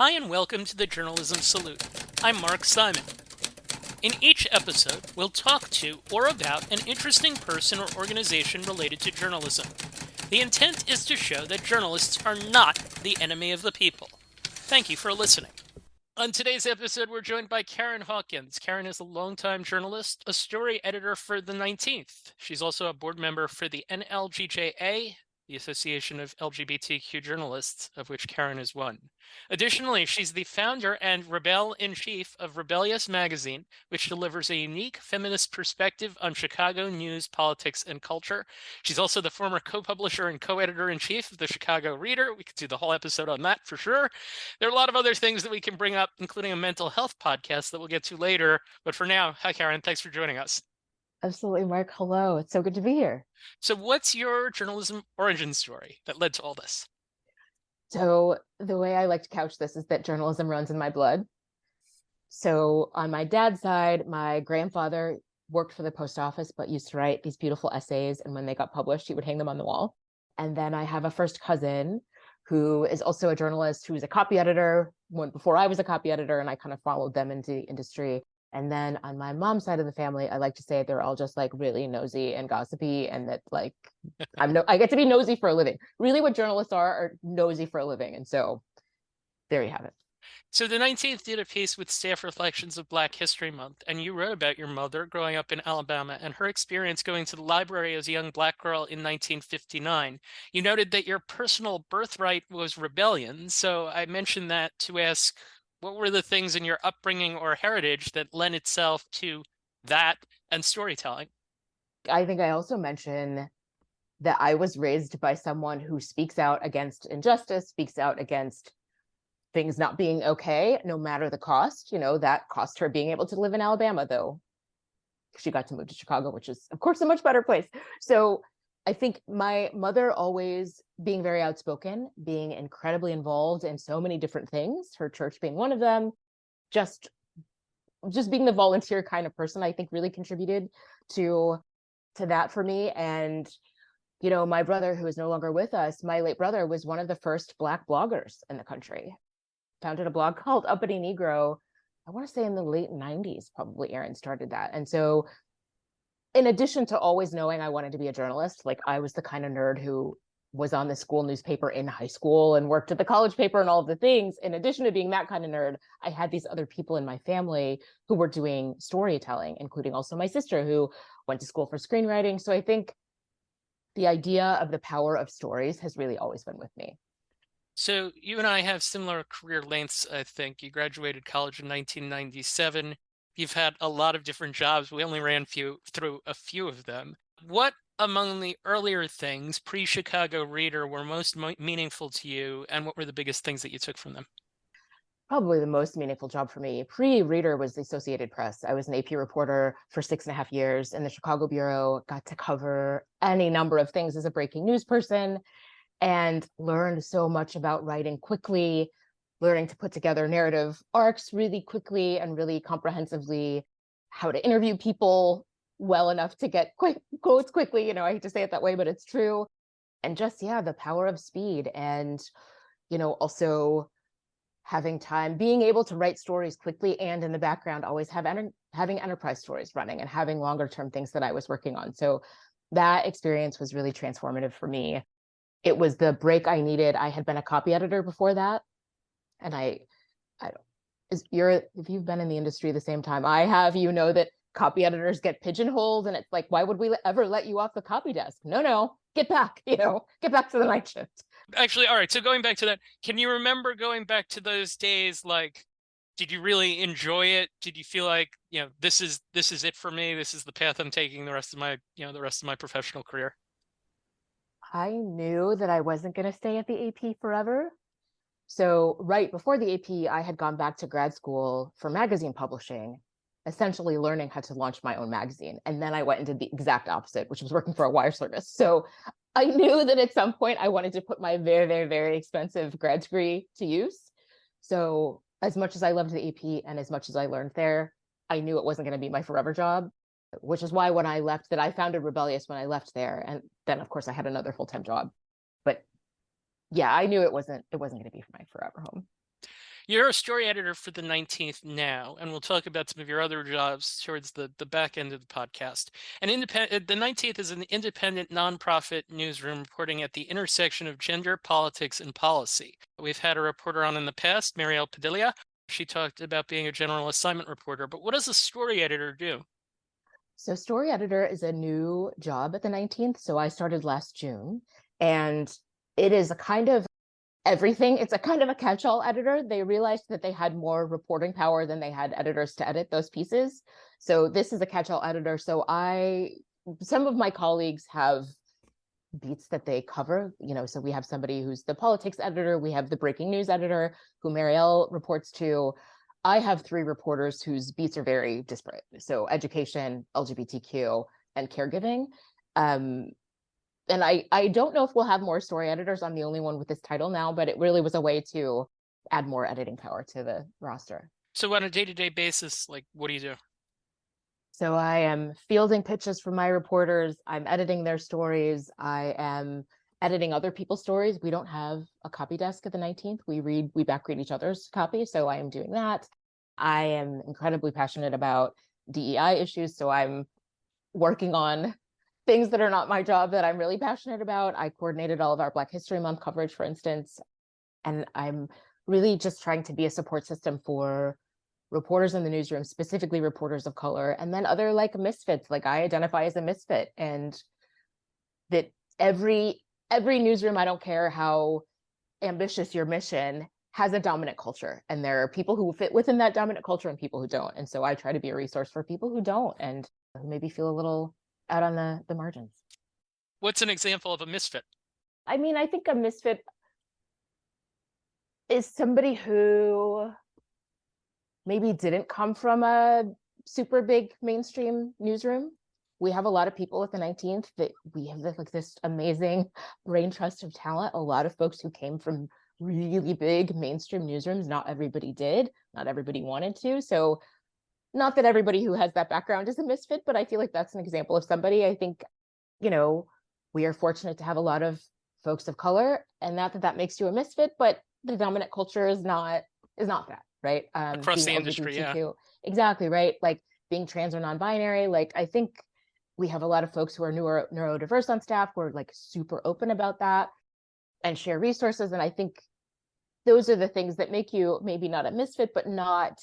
Hi and welcome to the Journalism Salute. I'm Mark Simon. In each episode, we'll talk to or about an interesting person or organization related to journalism. The intent is to show that journalists are not the enemy of the people. Thank you for listening. On today's episode, we're joined by Karen Hawkins. Karen is a longtime journalist, a story editor for The 19th. She's also a board member for the NLGJA, the Association of LGBTQ Journalists, of which Karen is one. Additionally, she's the founder and rebel-in-chief of Rebellious magazine, which delivers a unique feminist perspective on Chicago news, politics, and culture. She's also the former co-publisher and co-editor-in-chief of the Chicago Reader. We could do the whole episode on that for sure. There are a lot of other things that we can bring up, including a mental health podcast that we'll get to later. But for now, hi, Karen. Thanks for joining us. Absolutely, Mark. Hello. It's so good to be here. So what's your journalism origin story that led to all this? So the way I like to couch this is that journalism runs in my blood. So on my dad's side, my grandfather worked for the post office, but used to write these beautiful essays. And when they got published, he would hang them on the wall. And then I have a first cousin who is also a journalist, who's a copy editor, before I was a copy editor, and I kind of followed them into the industry. And then on my mom's side of the family, I like to say they're all just like really nosy and gossipy, and that like I get to be nosy for a living. Really, what journalists are nosy for a living. And so there you have it. So the 19th did a piece with Staff Reflections of Black History Month, and you wrote about your mother growing up in Alabama and her experience going to the library as a young Black girl in 1959. You noted that your personal birthright was rebellion, so I mentioned that to ask, what were the things in your upbringing or heritage that lent itself to that and storytelling? I think I also mentioned that I was raised by someone who speaks out against injustice, speaks out against things not being okay, no matter the cost. You know, that cost her being able to live in Alabama, though she got to move to Chicago, which is, of course, a much better place. So I think my mother always being very outspoken, being incredibly involved in so many different things, her church being one of them, just being the volunteer kind of person, I think really contributed to that for me. And you know, my brother, who is no longer with us, my late brother was one of the first Black bloggers in the country. Founded a blog called Uppity Negro. I want to say in the late 90s, probably Aaron started that. And so in addition to always knowing I wanted to be a journalist, like I was the kind of nerd who was on the school newspaper in high school and worked at the college paper and all of the things. In addition to being that kind of nerd, I had these other people in my family who were doing storytelling, including also my sister who went to school for screenwriting. So I think the idea of the power of stories has really always been with me. So you and I have similar career lengths, I think. You graduated college in 1997. You've had a lot of different jobs. We only ran through a few of them. What among the earlier things pre-Chicago Reader were most meaningful to you, and what were the biggest things that you took from them? Probably the most meaningful job for me pre-Reader was the Associated Press. I was an AP reporter for 6.5 years in the Chicago Bureau, got to cover any number of things as a breaking news person, and learned so much about writing quickly, learning to put together narrative arcs really quickly and really comprehensively, how to interview people well enough to get quick quotes quickly. You know, I hate to say it that way, but it's true. And just, yeah, the power of speed. And, you know, also having time, being able to write stories quickly, and in the background always having enterprise stories running and having longer term things that I was working on. So that experience was really transformative for me. It was the break I needed. I had been a copy editor before that. And if you've been in the industry the same time I have, you know that copy editors get pigeonholed, and it's like, why would we ever let you off the copy desk? No, get back, get back to the night shift. Actually, all right. So going back to that, can you remember going back to those days? Like, did you really enjoy it? Did you feel like, this is it for me? This is the path I'm taking the rest of my professional career? I knew that I wasn't going to stay at the AP forever. So right before the AP, I had gone back to grad school for magazine publishing, essentially learning how to launch my own magazine. And then I went into the exact opposite, which was working for a wire service. So I knew that at some point I wanted to put my very, very, very expensive grad degree to use. So as much as I loved the AP and as much as I learned there, I knew it wasn't going to be my forever job, which is why when I left, that I founded Rebellious when I left there. And then, of course, I had another full-time job. But yeah, I knew it wasn't going to be my forever home. You're a story editor for the 19th now, and we'll talk about some of your other jobs towards the back end of the podcast. The 19th is an independent nonprofit newsroom reporting at the intersection of gender, politics, and policy. We've had a reporter on in the past, Marielle Padilla. She talked about being a general assignment reporter, but what does a story editor do? So story editor is a new job at the 19th. So I started last June, and it is a kind of everything. It's a kind of a catch-all editor. They realized that they had more reporting power than they had editors to edit those pieces. So this is a catch-all editor. So some of my colleagues have beats that they cover, so we have somebody who's the politics editor, we have the breaking news editor who Marielle reports to. I have three reporters whose beats are very disparate. So education, LGBTQ, and caregiving. And I don't know if we'll have more story editors. I'm the only one with this title now, but it really was a way to add more editing power to the roster. So on a day-to-day basis, like, what do you do? So I am fielding pitches from my reporters. I'm editing their stories. I am editing other people's stories. We don't have a copy desk at the 19th. We backread each other's copy. So I am doing that. I am incredibly passionate about DEI issues. So I'm working on things that are not my job that I'm really passionate about. I coordinated all of our Black History Month coverage, for instance. And I'm really just trying to be a support system for reporters in the newsroom, specifically reporters of color, and then other like misfits. Like I identify as a misfit, and that every newsroom, I don't care how ambitious your mission, has a dominant culture, and there are people who fit within that dominant culture and people who don't. And so I try to be a resource for people who don't and who maybe feel a little out on the margins. What's an example of a misfit? I mean, I think a misfit is somebody who maybe didn't come from a super big mainstream newsroom. We have a lot of people at the 19th that we have this amazing brain trust of talent. A lot of folks who came from really big mainstream newsrooms. Not everybody did. Not everybody wanted to. So not that everybody who has that background is a misfit, but I feel like that's an example of somebody. I think, we are fortunate to have a lot of folks of color, and not that makes you a misfit, but the dominant culture is not that. Right. Across the being industry, LGBTQ, yeah. exactly right. Like being trans or non-binary. Like I think we have a lot of folks who are neurodiverse on staff who are like super open about that and share resources. And I think those are the things that make you maybe not a misfit, but not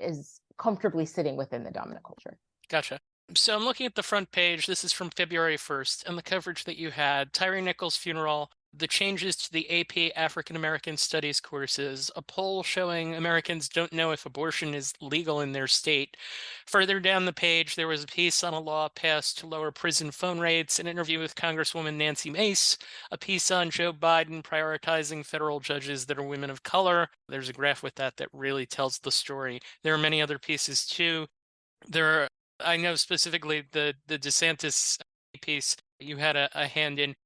as comfortably sitting within the dominant culture. Gotcha. So I'm looking at the front page. This is from February 1st, and the coverage that you had: Tyree Nichols' funeral, the changes to the AP African American Studies courses, a poll showing Americans don't know if abortion is legal in their state. Further down the page, there was a piece on a law passed to lower prison phone rates, an interview with Congresswoman Nancy Mace, a piece on Joe Biden prioritizing federal judges that are women of color. There's a graph with that really tells the story. There are many other pieces too. I know specifically the DeSantis piece you had a hand in.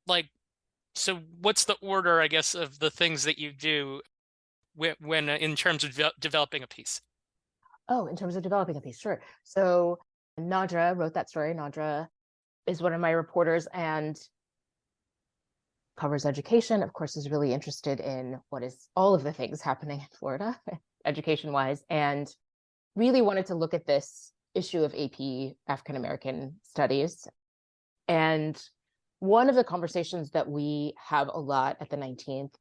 Like, so what's the order, I guess, of the things that you do when in terms of developing a piece? Oh, in terms of developing a piece, sure. So Nadra wrote that story. Nadra is one of my reporters and covers education, of course, is really interested in what is all of the things happening in Florida, education-wise, and really wanted to look at this issue of AP African American Studies. And one of the conversations that we have a lot at the 19th,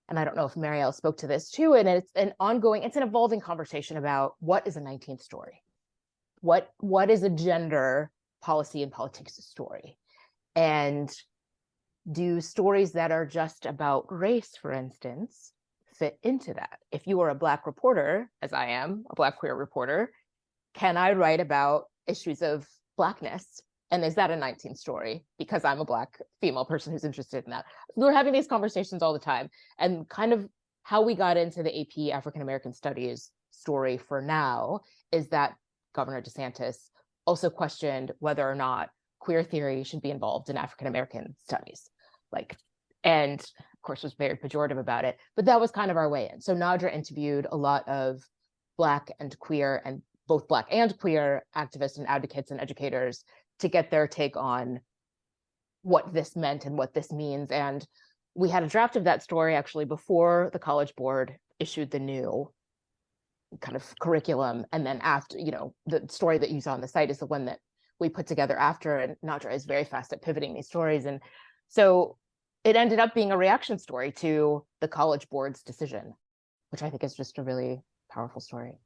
and I don't know if Marielle spoke to this too, and it's an evolving conversation about what is a 19th story? What is a gender policy and politics story? And do stories that are just about race, for instance, fit into that? If you are a Black reporter, as I am, a Black queer reporter, can I write about issues of Blackness? And is that a 19th story? Because I'm a Black female person who's interested in that. We're having these conversations all the time. And kind of how we got into the AP African American Studies story for now is that Governor DeSantis also questioned whether or not queer theory should be involved in African American studies. And of course was very pejorative about it, but that was kind of our way in. So Nadra interviewed a lot of Black and queer, and both Black and queer activists and advocates and educators to get their take on what this meant and what this means. And we had a draft of that story actually before the College Board issued the new kind of curriculum. And then after, the story that you saw on the site is the one that we put together after, and Nadra is very fast at pivoting these stories. And so it ended up being a reaction story to the College Board's decision, which I think is just a really powerful story.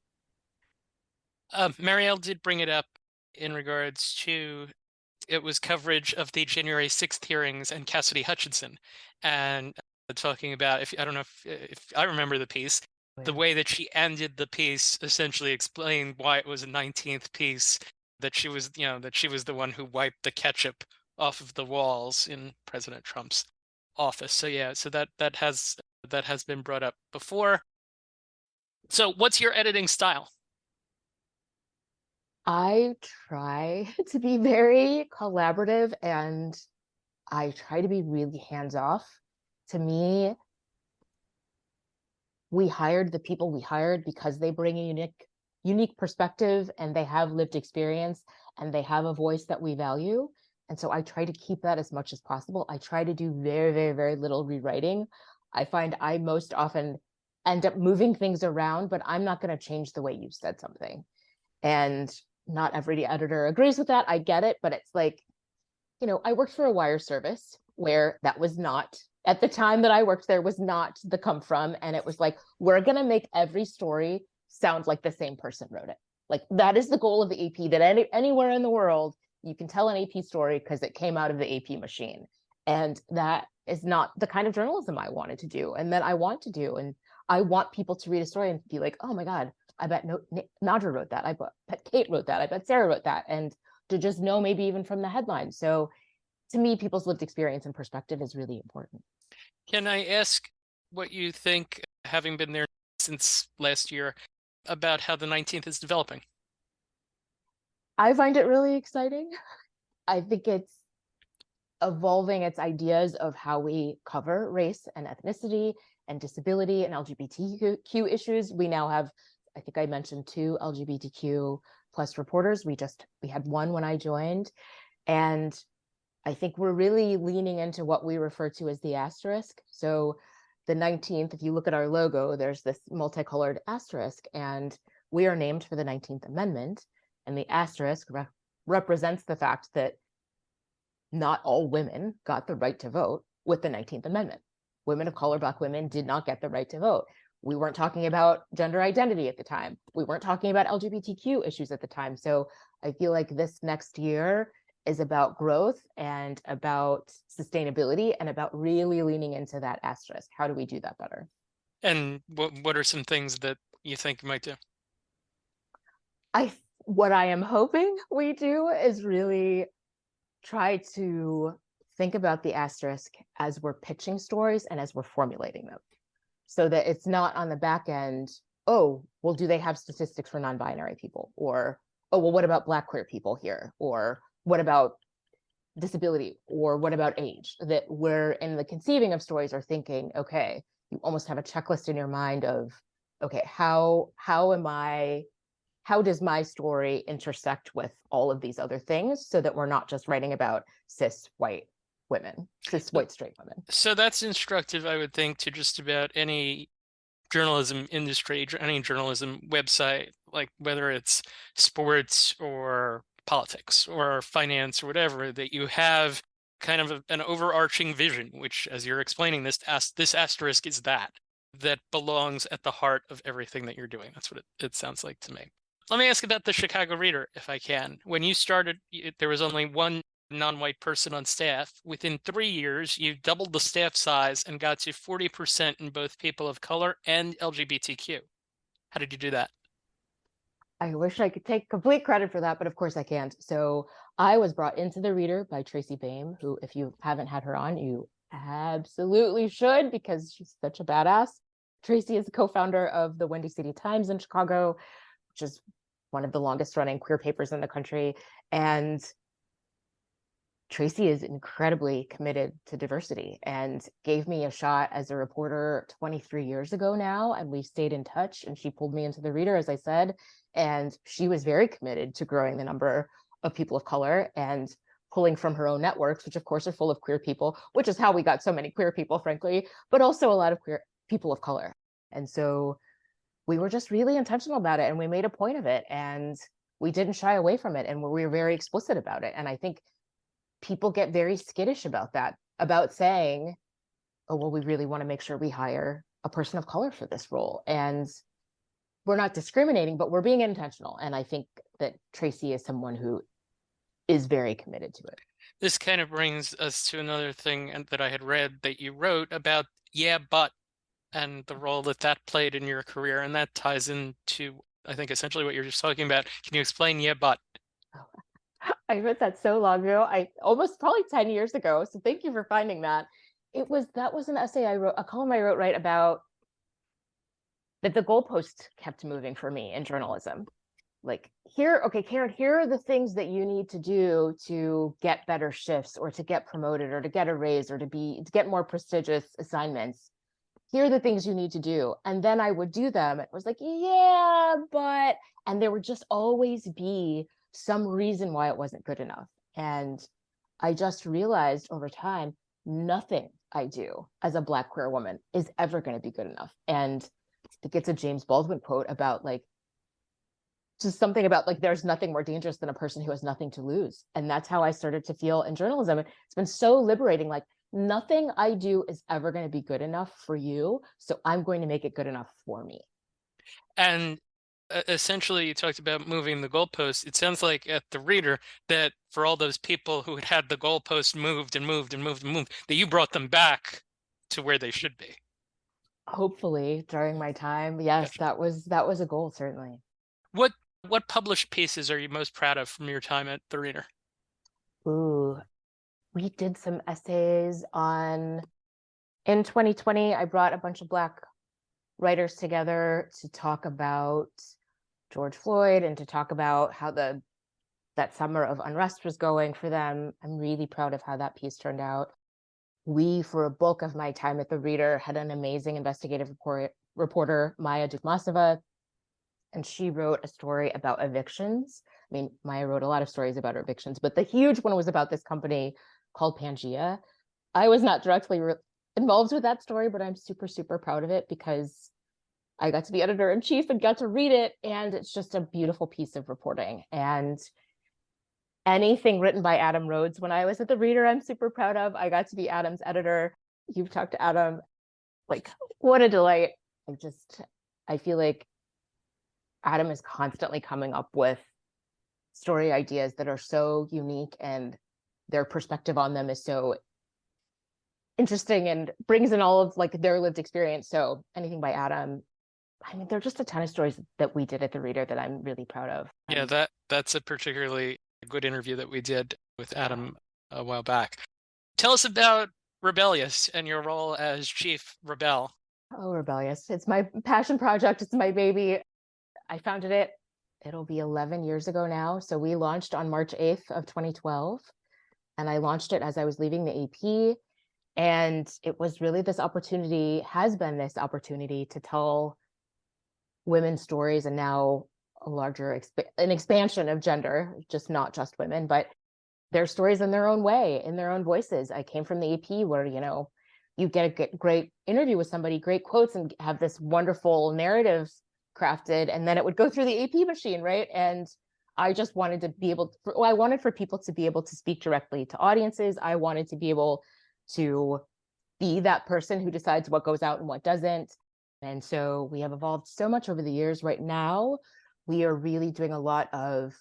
Marielle did bring it up in regards to, it was coverage of the January 6th hearings and Cassidy Hutchinson, and talking about, I don't know if I remember the piece, the way that she ended the piece essentially explained why it was a 19th piece, that she was, that she was the one who wiped the ketchup off of the walls in President Trump's office. So yeah, so that has been brought up before. So what's your editing style? I try to be very collaborative, and I try to be really hands-off. To me, we hired the people we hired because they bring a unique perspective, and they have lived experience, and they have a voice that we value. And so I try to keep that as much as possible. I try to do very, very, very little rewriting. I find I most often end up moving things around, but I'm not going to change the way you said something. And not every editor agrees with that. I get it, but it's like, I worked for a wire service where that was not, at the time that I worked there, was not the come from. And it was like, we're going to make every story sound like the same person wrote it. Like, that is the goal of the AP, that anywhere in the world, you can tell an AP story because it came out of the AP machine. And that is not the kind of journalism I wanted to do and that I want to do. And I want people to read a story and be like, oh my God, I bet Nadra wrote that. I bet Kate wrote that. I bet Sarah wrote that. And to just know maybe even from the headline. So to me, people's lived experience and perspective is really important. Can I ask what you think, having been there since last year, about how the 19th is developing? I find it really exciting. I think it's evolving its ideas of how we cover race and ethnicity and disability and LGBTQ issues. We now have, I think I mentioned 2 LGBTQ plus reporters. We had 1 when I joined. And I think we're really leaning into what we refer to as the asterisk. So the 19th, if you look at our logo, there's this multicolored asterisk, and we are named for the 19th Amendment. And the asterisk represents the fact that not all women got the right to vote with the 19th Amendment. Women of color, Black women, did not get the right to vote. We weren't talking about gender identity at the time. We weren't talking about LGBTQ issues at the time. So I feel like this next year is about growth and about sustainability and about really leaning into that asterisk. How do we do that better? And what are some things that you think you might do? What I am hoping we do is really try to think about the asterisk as we're pitching stories and as we're formulating them, so that it's not on the back end, oh, well, do they have statistics for non-binary people? Or, oh, well, what about Black queer people here? Or what about disability? Or what about age? That we're in the conceiving of stories are thinking, okay, you almost have a checklist in your mind of, okay, how does my story intersect with all of these other things, so that we're not just writing about cis white straight women. So that's instructive, I would think, to just about any journalism industry, any journalism website, like whether it's sports or politics or finance or whatever, that you have kind of an overarching vision, which, as you're explaining this asterisk is that belongs at the heart of everything that you're doing. That's what it sounds like to me. Let me ask about the Chicago Reader, if I can. When you started, there was only 1 non-white person on staff. Within 3 years, you doubled the staff size and got to 40% in both people of color and LGBTQ. How did you do that? I wish I could take complete credit for that, but of course I can't. So I was brought into the Reader by Tracy Baim, who, if you haven't had her on, you absolutely should, because she's such a badass. Tracy is the co-founder of the Windy City Times in Chicago, which is one of the longest running queer papers in the country. And Tracy is incredibly committed to diversity and gave me a shot as a reporter 23 years ago now. And we've stayed in touch, and she pulled me into the Reader, as I said, and she was very committed to growing the number of people of color. And pulling from her own networks, which of course are full of queer people, which is how we got so many queer people, frankly, but also a lot of queer people of color. And so we were just really intentional about it, and we made a point of it, and we didn't shy away from it, and we were very explicit about it. And I think people get very skittish about that, about saying, oh, well, we really want to make sure we hire a person of color for this role. And we're not discriminating, but we're being intentional. And I think that Tracy is someone who is very committed to it. This kind of brings us to another thing that I had read that you wrote about yeah, but, and the role that that played in your career. And that ties into, I think, essentially what you're just talking about. Can you explain yeah, but? I wrote that so long ago, almost probably 10 years ago. So thank you for finding that. That was an essay I wrote, a column I wrote, right, about that the goalpost kept moving for me in journalism. Like, here, okay, Karen, here are the things that you need to do to get better shifts, or to get promoted, or to get a raise, or to get more prestigious assignments. Here are the things you need to do. And then I would do them. It was like, yeah, but, and there would just always be some reason why it wasn't good enough. And I just realized over time, nothing I do as a Black queer woman is ever going to be good enough. And I think it's a James Baldwin quote about like, just something about like, there's nothing more dangerous than a person who has nothing to lose. And that's how I started to feel in journalism. It's been so liberating. Like, nothing I do is ever going to be good enough for you. So I'm going to make it good enough for me. And essentially, you talked about moving the goalpost. It sounds like at the Reader that for all those people who had the goalpost moved and moved and moved and moved, that you brought them back to where they should be. Hopefully during my time. Yes, Gotcha. that was a goal, certainly. What published pieces are you most proud of from your time at the Reader? Ooh, we did some essays in 2020, I brought a bunch of Black writers together to talk about George Floyd and to talk about how that summer of unrest was going for them. I'm really proud of how that piece turned out. We, for a bulk of my time at the Reader, had an amazing investigative reporter, Maya Dukmasova, and she wrote a story about evictions. I mean, Maya wrote a lot of stories about evictions, but the huge one was about this company called Pangea. I was not directly involved with that story, but I'm super, super proud of it because I got to be editor-in-chief and got to read it, and it's just a beautiful piece of reporting. And anything written by Adam Rhodes when I was at the Reader, I'm super proud of. I got to be Adam's editor. You've talked to Adam. Like, what a delight. I feel like Adam is constantly coming up with story ideas that are so unique, and their perspective on them is so interesting and brings in all of like their lived experience. So anything by Adam, I mean, there are just a ton of stories that we did at the Reader that I'm really proud of. Yeah, that's a particularly good interview that we did with Adam a while back. Tell us about Rebellious and your role as Chief Rebel. Oh, Rebellious. It's my passion project. It's my baby. I founded it. It'll be 11 years ago now. So we launched on March 8th of 2012. And I launched it as I was leaving the AP. And it was really has been this opportunity to tell women's stories, and now a larger an expansion of gender, not just women, but their stories in their own way, in their own voices. I came from the AP where, you get a great interview with somebody, great quotes, and have this wonderful narrative crafted, and then it would go through the AP machine, right? And I just wanted to be able to, I wanted for people to be able to speak directly to audiences. I wanted to be able to be that person who decides what goes out and what doesn't. And so we have evolved so much over the years. Right now, we are really doing a lot of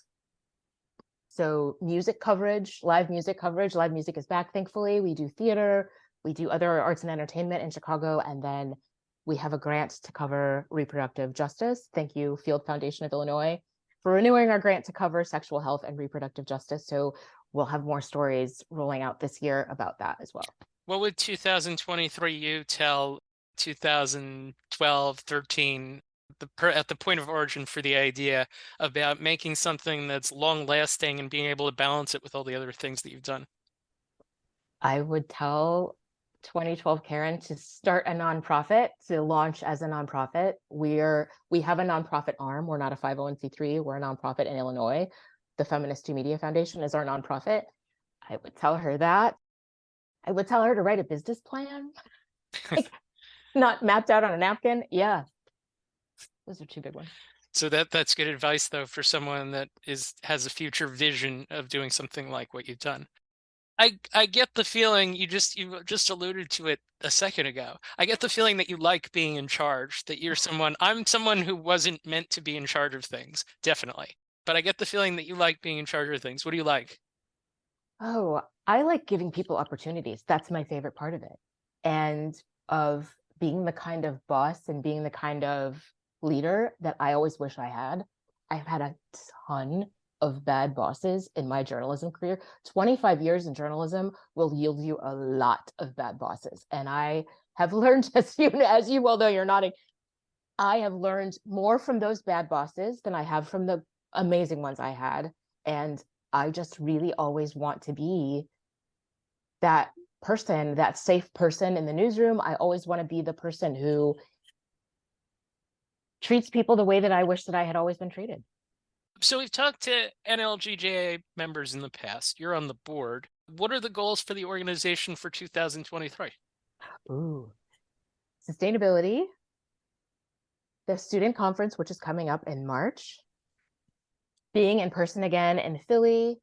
music coverage, live music coverage. Live music is back, thankfully. We do theater, we do other arts and entertainment in Chicago, and then we have a grant to cover reproductive justice. Thank you, Field Foundation of Illinois, for renewing our grant to cover sexual health and reproductive justice. So we'll have more stories rolling out this year about that as well. What would 2023 you tell 2012, 13, at the point of origin for the idea about making something that's long lasting and being able to balance it with all the other things that you've done? I would tell 2012 Karen to start a nonprofit, to launch as a nonprofit. We have a nonprofit arm. We're not a 501c3. We're a nonprofit in Illinois. The Feminist II Media Foundation is our nonprofit. I would tell her that. I would tell her to write a business plan, like not mapped out on a napkin. Yeah, those are two big ones. So that's good advice though for someone that has a future vision of doing something like what you've done. I get the feeling you just alluded to it a second ago. I get the feeling that you like being in charge, that I'm someone who wasn't meant to be in charge of things, definitely. But I get the feeling that you like being in charge of things. What do you like? Oh, I like giving people opportunities. That's my favorite part of it. And of being the kind of boss and being the kind of leader that I always wish I had. I've had a ton of bad bosses in my journalism career. 25 years in journalism will yield you a lot of bad bosses. And I have learned, as you well know, you're nodding, I have learned more from those bad bosses than I have from the amazing ones I had. And I just really always want to be that person, that safe person in the newsroom. I always want to be the person who treats people the way that I wish that I had always been treated. So we've talked to NLGJA members in the past. You're on the board. What are the goals for the organization for 2023? Ooh, sustainability, the student conference, which is coming up in March, being in person again in Philly.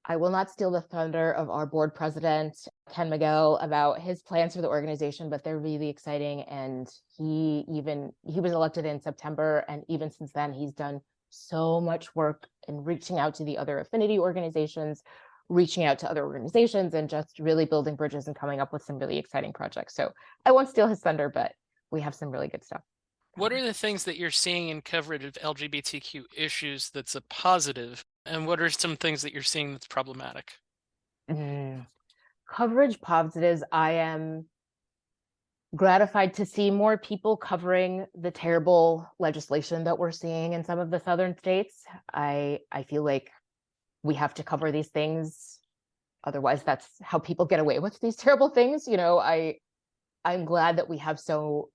I will not steal the thunder of our board president, Ken Miguel, about his plans for the organization, but they're really exciting. And he was elected in September. And even since then, he's done so much work in reaching out to the other affinity organizations, reaching out to other organizations, and just really building bridges and coming up with some really exciting projects. So I won't steal his thunder, but we have some really good stuff. What are the things that you're seeing in coverage of LGBTQ issues that's a positive? And what are some things that you're seeing that's problematic? Coverage positives. I am gratified to see more people covering the terrible legislation that we're seeing in some of the southern states. I feel like we have to cover these things. Otherwise, that's how people get away with these terrible things. I'm glad that we have so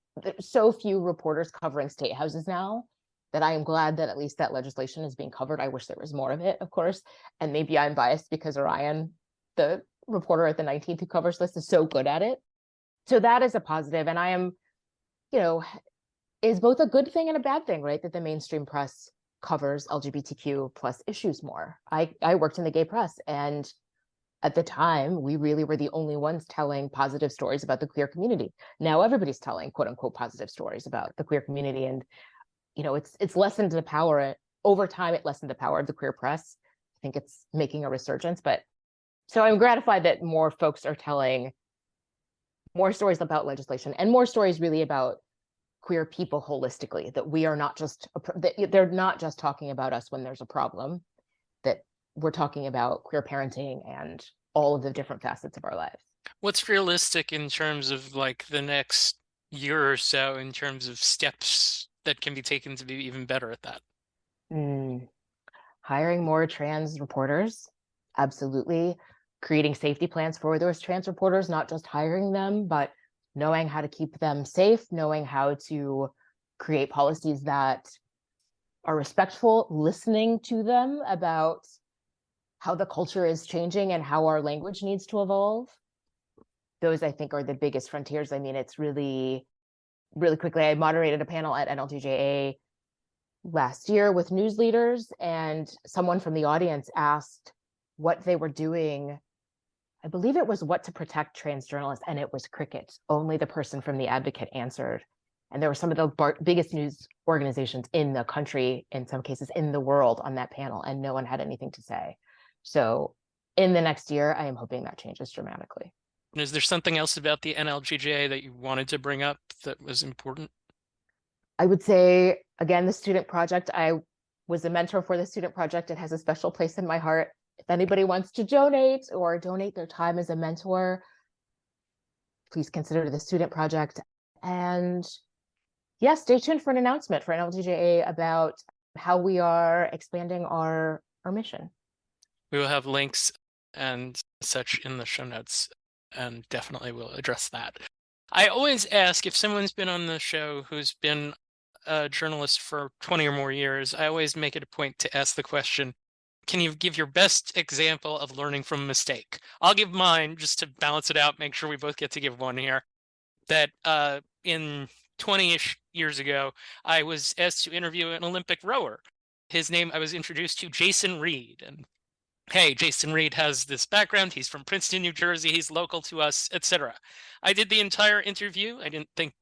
few reporters covering state houses now, that I am glad that at least that legislation is being covered. I wish there was more of it, of course. And maybe I'm biased because Orion, the reporter at the 19th who covers this, is so good at it. So that is a positive. And I am, is both a good thing and a bad thing, right? That the mainstream press covers LGBTQ plus issues more. I worked in the gay press, and at the time, we really were the only ones telling positive stories about the queer community. Now everybody's telling quote unquote positive stories about the queer community. And, it's lessened the power over time. It lessened the power of the queer press. I think it's making a resurgence, but so I'm gratified that more folks are telling more stories about legislation and more stories really about queer people holistically, that we are not just, that they're not just talking about us when there's a problem, that we're talking about queer parenting and all of the different facets of our lives. What's realistic in terms of like the next year or so in terms of steps that can be taken to be even better at that? Hiring more trans reporters, absolutely. Creating safety plans for those trans reporters, not just hiring them, but knowing how to keep them safe, knowing how to create policies that are respectful, listening to them about how the culture is changing and how our language needs to evolve. Those, I think, are the biggest frontiers. I mean, it's really, really quickly, I moderated a panel at NLGJA last year with news leaders, and someone from the audience asked what they were doing. I believe it was what to protect trans journalists, and it was crickets. Only the person from the Advocate answered. And there were some of the biggest news organizations in the country, in some cases in the world, on that panel, and no one had anything to say. So in the next year, I am hoping that changes dramatically. Is there something else about the NLGJA that you wanted to bring up that was important? I would say, again, the student project. I was a mentor for the student project. It has a special place in my heart. If anybody wants to donate or donate their time as a mentor, please consider the student project. And yes, stay tuned for an announcement for NLGJA about how we are expanding our mission. We will have links and such in the show notes, and definitely will address that. I always ask, if someone's been on the show who's been a journalist for 20 or more years, I always make it a point to ask the question, Can you give your best example of learning from a mistake? I'll give mine just to balance it out, make sure we both get to give one here. That in 20-ish years ago, I was asked to interview an Olympic rower. I was introduced to Jason Reed. And hey, Jason Reed has this background. He's from Princeton, New Jersey. He's local to us, etc. I did the entire interview. I didn't think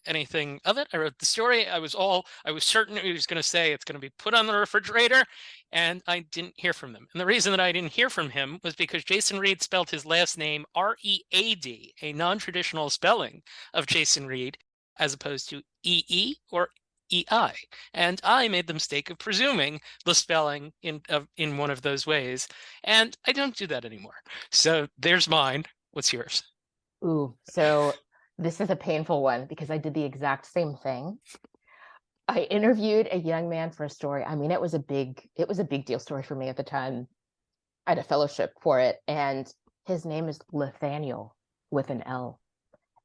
anything of it. I wrote the story. I was certain he was going to say it's going to be put on the refrigerator, and I didn't hear from them. And the reason that I didn't hear from him was because Jason Reed spelled his last name Read, a non-traditional spelling of Jason Reed, as opposed to EE or EI. And I made the mistake of presuming the spelling in one of those ways, and I don't do that anymore. So there's mine. What's yours? Ooh, so this is a painful one because I did the exact same thing. I interviewed a young man for a story. I mean, it was a big deal story for me at the time. I had a fellowship for it, and his name is Nathaniel with an L.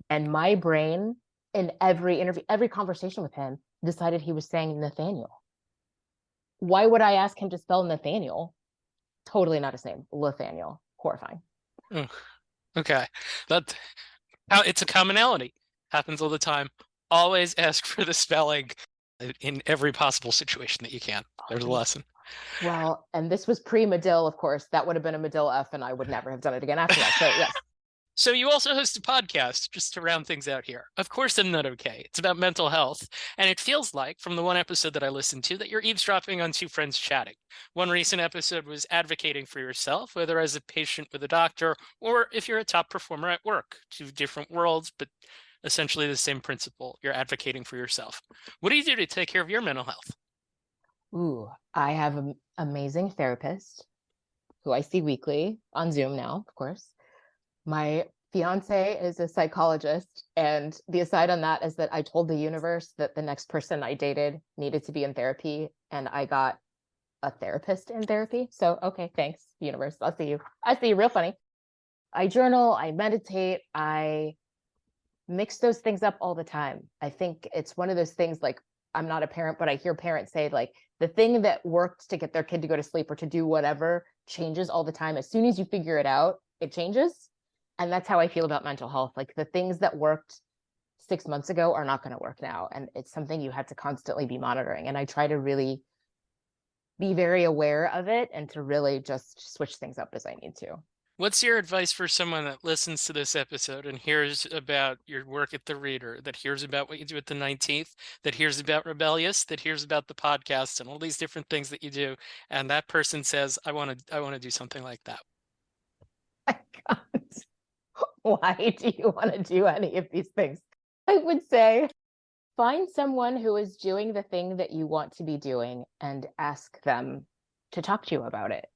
And my brain, in every interview, every conversation with him, decided he was saying Nathaniel. Why would I ask him to spell Nathaniel? Totally not his name. Nathaniel. Horrifying. Okay. It's a commonality. Happens all the time. Always ask for the spelling in every possible situation that you can. There's a lesson. Well, and this was pre-Medill, of course. That would have been a Medill F, and I would never have done it again after that. So yes. So you also host a podcast, just to round things out here. Of course, I'm not okay. It's about mental health. And it feels like, from the one episode that I listened to, that you're eavesdropping on two friends chatting. One recent episode was advocating for yourself, whether as a patient with a doctor or if you're a top performer at work. Two different worlds, but essentially the same principle. You're advocating for yourself. What do you do to take care of your mental health? Ooh, I have an amazing therapist who I see weekly on Zoom now, of course. My fiance is a psychologist, and the aside on that is that I told the universe that the next person I dated needed to be in therapy, and I got a therapist in therapy. So, okay, thanks, universe. I'll see you. I see you. Real funny. I journal, I meditate, I mix those things up all the time. I think it's one of those things, like, I'm not a parent, but I hear parents say, like, the thing that worked to get their kid to go to sleep or to do whatever changes all the time. As soon as you figure it out, it changes. And that's how I feel about mental health. Like, the things that worked 6 months ago are not going to work now. And it's something you have to constantly be monitoring. And I try to really be very aware of it and to really just switch things up as I need to. What's your advice for someone that listens to this episode and hears about your work at the Reader, that hears about what you do at the 19th, that hears about Rebellious, that hears about the podcast and all these different things that you do, and that person says, I want to do something like that? I can't. Why do you want to do any of these things? I would say find someone who is doing the thing that you want to be doing and ask them to talk to you about it.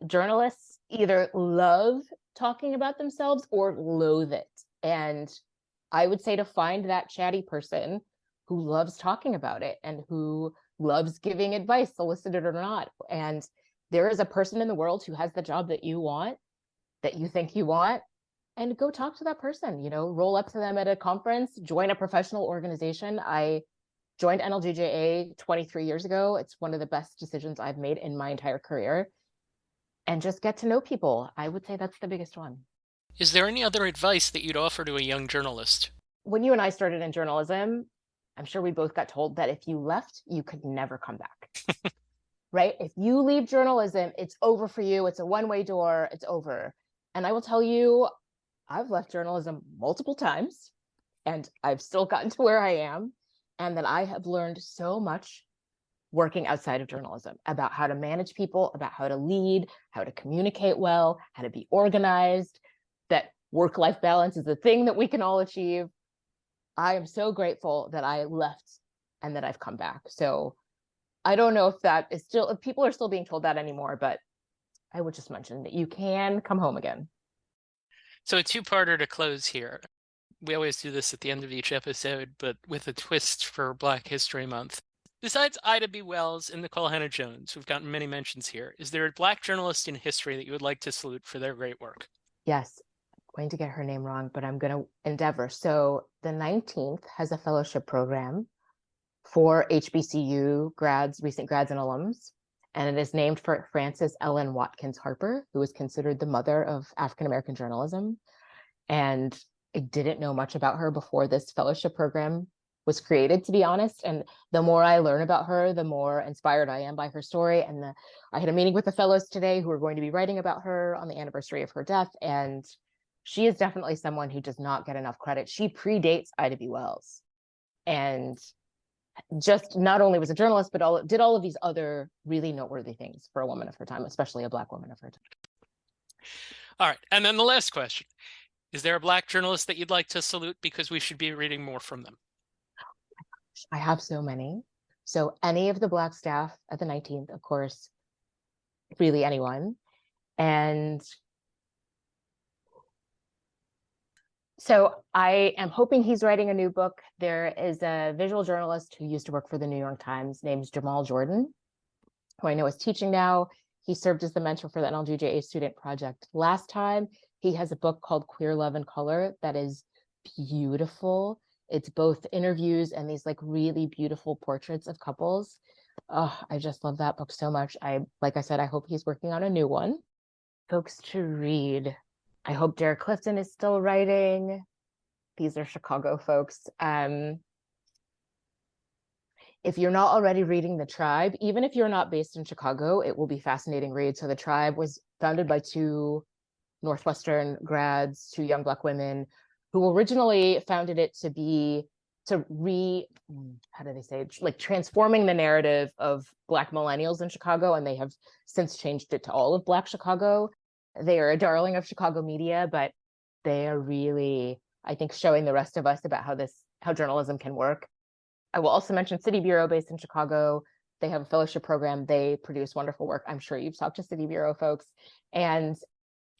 Journalists either love talking about themselves or loathe it. And I would say to find that chatty person who loves talking about it and who loves giving advice, solicited or not. And there is a person in the world who has the job that you want, that you think you want, and go talk to that person, roll up to them at a conference, join a professional organization. I joined NLGJA 23 years ago. It's one of the best decisions I've made in my entire career. And just get to know people. I would say that's the biggest one. Is there any other advice that you'd offer to a young journalist? When you and I started in journalism, I'm sure we both got told that if you left, you could never come back. Right? If you leave journalism, it's over for you. It's a one-way door. It's over. And I will tell you, I've left journalism multiple times, and I've still gotten to where I am. And that I have learned so much working outside of journalism about how to manage people, about how to lead, how to communicate well, how to be organized, that work-life balance is a thing that we can all achieve. I am so grateful that I left and that I've come back. So I don't know if people are still being told that anymore, but I would just mention that you can come home again. So a two-parter to close here. We always do this at the end of each episode, but with a twist for Black History Month. Besides Ida B. Wells and Nicole Hannah-Jones, who've gotten many mentions here, is there a Black journalist in history that you would like to salute for their great work? Yes, I'm going to get her name wrong, but I'm going to endeavor. So the 19th has a fellowship program for HBCU grads, recent grads and alums. and it is named for Frances Ellen Watkins Harper, who was considered the mother of African-American journalism. And I didn't know much about her before this fellowship program was created, to be honest. And the more I learn about her, the more inspired I am by her story. And I had a meeting with the fellows today who are going to be writing about her on the anniversary of her death. And she is definitely someone who does not get enough credit. She predates Ida B. Wells. And just not only was a journalist, but did all of these other really noteworthy things for a woman of her time, especially a Black woman of her time. All right. And then the last question. Is there a Black journalist that you'd like to salute because we should be reading more from them? I have so many. So any of the Black staff at the 19th, of course, really anyone. And so I am hoping he's writing a new book. There is a visual journalist who used to work for the New York Times named Jamal Jordan, who I know is teaching now. He served as the mentor for the NLGJA student project last time. He has a book called Queer Love and Color that is beautiful. It's both interviews and these like really beautiful portraits of couples. Oh, I just love that book so much. Like I said, I hope he's working on a new one. Folks to read. I hope Derek Clifton is still writing. These are Chicago folks. If you're not already reading The Tribe, even if you're not based in Chicago, it will be a fascinating read. So The Tribe was founded by two Northwestern grads, two young Black women, who originally founded it like transforming the narrative of Black millennials in Chicago, and they have since changed it to all of Black Chicago. They are a darling of Chicago media, but they are really, I think, showing the rest of us about how journalism can work. I will also mention City Bureau, based in Chicago. They have a fellowship program. They produce wonderful work. I'm sure you've talked to City Bureau folks. And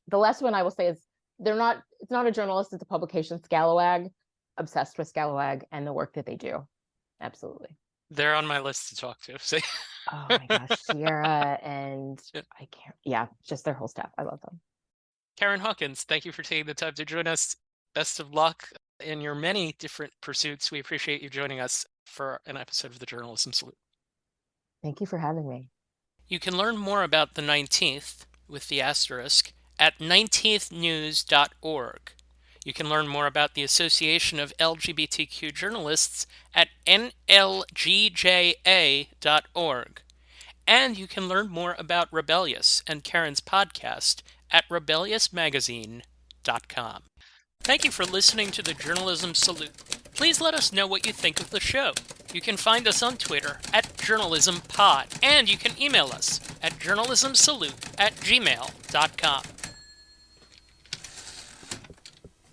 the last one I will say is it's not a journalist, it's a publication, Scalawag. Obsessed with Scalawag and the work that they do. Absolutely. They're on my list to talk to. So. Oh my gosh, Sierra and just their whole staff. I love them. Karen Hawkins, thank you for taking the time to join us. Best of luck in your many different pursuits. We appreciate you joining us for an episode of the Journalism Salute. Thank you for having me. You can learn more about the 19th with the asterisk at 19thnews.org. You can learn more about the Association of LGBTQ Journalists at NLGJA.org. And you can learn more about Rebellious and Karen's podcast at rebelliousmagazine.com. Thank you for listening to the Journalism Salute. Please let us know what you think of the show. You can find us on Twitter at JournalismPod, and you can email us at journalismsalute@gmail.com.